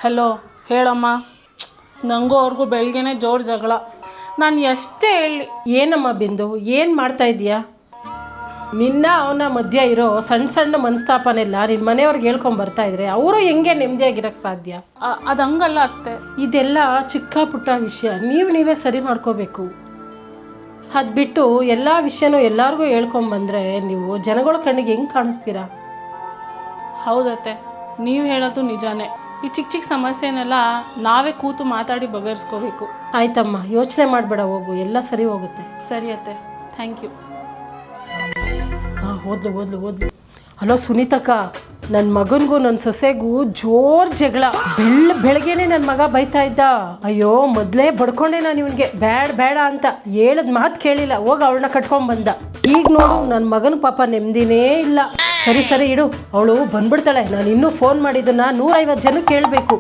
Hello ಹೇಳಮ್ಮ. ನನಗೂ ಅವ್ರಿಗೂ ಬೆಳಗ್ಗೆನೇ ಜೋರು ಜಗಳ. ನಾನು ಎಷ್ಟೇ ಹೇಳಿ. ಏನಮ್ಮ ಬಿಂದು, ಏನು ಮಾಡ್ತಾ ಇದೀಯಾ? ನಿನ್ನ ಅವನ ಮಧ್ಯ ಇರೋ ಸಣ್ಣ ಸಣ್ಣ ಮನಸ್ತಾಪನೆಲ್ಲ ನಿನ್ನ ಮನೆಯವ್ರಿಗೆ ಹೇಳ್ಕೊಂಡು ಬರ್ತಾ ಇದ್ರೆ ಅವರು ಹೆಂಗೆ ನೆಮ್ಮದಿಯಾಗಿರೋಕ್ಕೆ ಸಾಧ್ಯ? ಅದು ಹಂಗಲ್ಲ ಅತ್ತೆ. ಇದೆಲ್ಲ ಚಿಕ್ಕ ಪುಟ್ಟ ವಿಷಯ, ನೀವೇ ಸರಿ ಮಾಡ್ಕೋಬೇಕು. ಅದು ಬಿಟ್ಟು ಎಲ್ಲ ವಿಷಯನೂ ಎಲ್ಲರಿಗೂ ಹೇಳ್ಕೊಂಬಂದರೆ ನೀವು ಜನಗಳ ಕಣ್ಣಿಗೆ ಹೆಂಗೆ ಕಾಣಿಸ್ತೀರಾ? ಹೌದತ್ತೆ, ನೀವು ಹೇಳೋದು ನಿಜಾನೇ. ಈ ಚಿಕ್ಕ ಚಿಕ್ಕ ಸಮಸ್ಯೆನೆಲ್ಲ ನಾವೇ ಕೂತು ಮಾತಾಡಿ ಬಗೆಹರಿಸ್ಕೋಬೇಕು. ಆಯ್ತಮ್ಮ, ಯೋಚನೆ ಮಾಡಬೇಡ, ಹೋಗು, ಎಲ್ಲ ಸರಿ ಹೋಗುತ್ತೆ. ಸರಿ ಅತ್ತೆ, ಥ್ಯಾಂಕ್ ಯು. ಹಾಂ, ಓದ್ಲು. ಹಲೋ ಸುನೀತಕ್ಕ, ನನ್ನ ಮಗನಿಗೂ ನನ್ನ ಸೊಸೆಗೂ ಜೋರು ಜಗಳ. ಬೆಳಗ್ಗೆನೆ ನನ್ನ ಮಗ ಬೈತಾ ಇದ್ದ. ಅಯ್ಯೋ, ಮೊದಲೇ ಬಡ್ಕೊಂಡೆ ನಾನು ಇವನಿಗೆ ಬೇಡ ಅಂತ. ಹೇಳದ್ ಮಾತು ಕೇಳಿಲ್ಲ, ಹೋಗಿ ಅವಳನ್ನ ಕಟ್ಕೊಂಡ್ಬಂದ. ಈಗ ನೋಡು, ನನ್ನ ಮಗನ ಪಾಪ ನೆಮ್ಮದಿನೇ ಇಲ್ಲ. ಸರಿ ಇಡು, ಅವಳು ಬಂದ್ಬಿಡ್ತಾಳೆ. ನಾನು ಇನ್ನೂ ಫೋನ್ ಮಾಡಿದ್ದನ್ನ 150 ಜನಕ್ಕೆ ಕೇಳಬೇಕು.